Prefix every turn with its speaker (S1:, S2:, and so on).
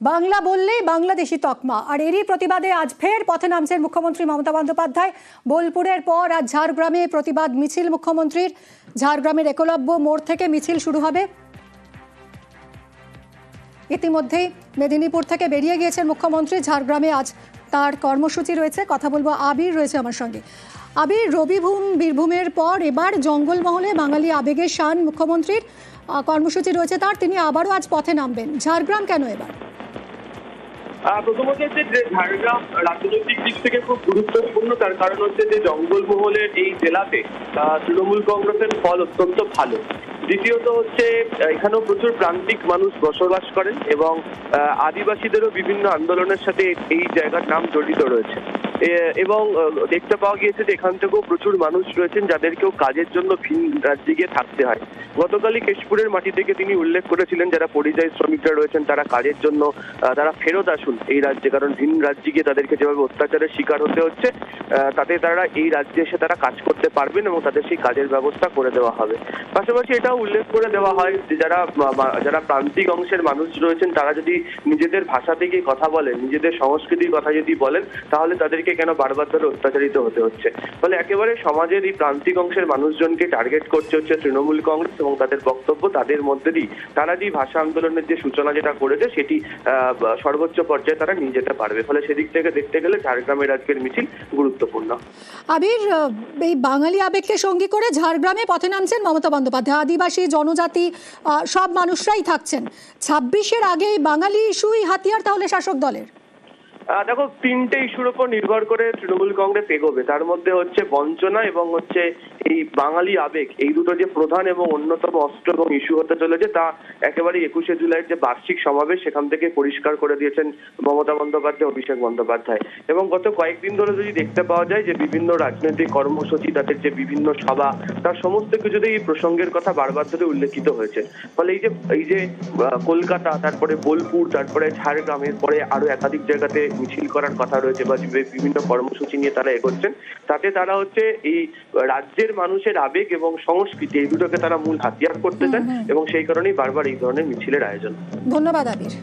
S1: বাংলা বললেই বাংলাদেশি তকমা, আর এরই প্রতিবাদে আজ ফের পথে নামছেন মুখ্যমন্ত্রী মমতা বন্দ্যোপাধ্যায়। বোলপুরের পর আজ ঝাড়গ্রামে প্রতিবাদ মিছিল মুখ্যমন্ত্রীর। ঝাড়গ্রামের একলব্য মোড় থেকে মিছিল শুরু হবে। ইতিমধ্যেই মেদিনীপুর থেকে বেরিয়ে গিয়েছেন মুখ্যমন্ত্রী। ঝাড়গ্রামে আজ তার কর্মসূচি রয়েছে। কথা বলবো, আবির রয়েছে আমার সঙ্গে। আবির, রবিভূম বীরভূমের পর এবার জঙ্গলমহলে বাঙালি আবেগের শান মুখ্যমন্ত্রীর। কর্মসূচি রয়েছে তার, তিনি আবারও আজ পথে নামবেন। ঝাড়গ্রাম কেন এবার?
S2: প্রথমত হচ্ছে যে ঝাড়গ্রাম রাজনৈতিক দিক থেকে খুব গুরুত্বপূর্ণ, তার কারণ হচ্ছে যে জঙ্গলমহলের এই জেলাতে তৃণমূল কংগ্রেসের ফল অত্যন্ত ভালো। দ্বিতীয়ত হচ্ছে এখানেও প্রচুর প্রান্তিক মানুষ বসবাস করেন এবং আদিবাসীদেরও বিভিন্ন আন্দোলনের সাথে এই জায়গার নাম জড়িত রয়েছে। এবং দেখতে পাওয়া গিয়েছে যে এখান থেকেও প্রচুর মানুষ রয়েছেন যাদেরকেও কাজের জন্য ভিন রাজ্যে গিয়ে থাকতে হয়। গতকালই কেশপুরের মাটি থেকে তিনি উল্লেখ করেছিলেন যারা পরিযায়ী শ্রমিকরা রয়েছেন তারা কাজের জন্য তারা ফেরত আসুন এই রাজ্যে, কারণ ভিন রাজ্যে গিয়ে তাদেরকে যেভাবে অত্যাচারের শিকার হতে হচ্ছে তাতে তারা এই রাজ্যে এসে তারা কাজ করতে পারবেন এবং তাদের সেই কাজের ব্যবস্থা করে দেওয়া হবে। পাশাপাশি এটাও উল্লেখ করে দেওয়া হয় যে যারা প্রান্তিক অংশের মানুষ রয়েছেন তারা যদি নিজেদের ভাষা থেকে কথা বলেন, নিজেদের সংস্কৃতির কথা যদি বলেন, তাহলে তাদেরকে কেন বারবার ধরে অত্যাচারিত হতে হচ্ছে। ফলে একেবারে সমাজের এই প্রান্তিক অংশের মানুষজনকে টার্গেট করছে হচ্ছে তৃণমূল কংগ্রেস এবং তাদের বক্তব্য তাদের মধ্যে দিয়ে তারা যে ভাষা আন্দোলনের যে সূচনা যেটা করেছে সেটি সর্বোচ্চ পর্যায়ে তারা নিয়ে যেতে পারবে। ফলে সেদিক থেকে দেখতে গেলে ঝাড়গ্রামের আজকের মিছিল গুরুত্বপূর্ণ।
S1: আবির, এই বাঙালি আবেগকে সঙ্গী করে ঝাড়গ্রামে পথে নামছেন মমতা বন্দ্যোপাধ্যায়। আদিবাসী, জনজাতি সব মানুষরাই থাকছেন। 26-এর আগে বাঙালি ইস্যুই হাতিয়ার তাহলে শাসক দলের?
S2: দেখো, তিনটে ইস্যুর উপর নির্ভর করে তৃণমূল কংগ্রেস এগোবে। তার মধ্যে হচ্ছে বঞ্চনা এবং হচ্ছে এই বাঙালি আবেগ, এই দুটো যে প্রধান এবং অন্যতম অস্ত্র এবং ইস্যু হতে চলেছে তা একেবারে 21শে জুলাইয়ের যে বার্ষিক সমাবেশ সেখান থেকে পরিষ্কার করে দিয়েছেন মমতা বন্দ্যোপাধ্যায়, অভিষেক বন্দ্যোপাধ্যায়। এবং গত কয়েকদিন ধরে যদি দেখতে পাওয়া যায় যে বিভিন্ন রাজনৈতিক কর্মসূচি, তাদের যে বিভিন্ন সভা, তার সমস্ত কিছুতেই এই প্রসঙ্গের কথা বারবার ধরে উল্লেখিত হয়েছে। ফলে এই যে কলকাতা, তারপরে বোলপুর, তারপরে ঝাড়গ্রামের পরে আরো একাধিক জায়গাতে মিছিল করার কথা রয়েছে বা বিভিন্ন কর্মসূচি নিয়ে তারা এগোচ্ছেন, তাতে তারা হচ্ছে এই রাজ্যের মানুষের আবেগ এবং সংস্কৃতি এই দুটোকে তারা মূল হাতিয়ার করতে চান এবং সেই কারণেই বারবার এই ধরনের মিছিলের আয়োজন।
S1: ধন্যবাদ আবির।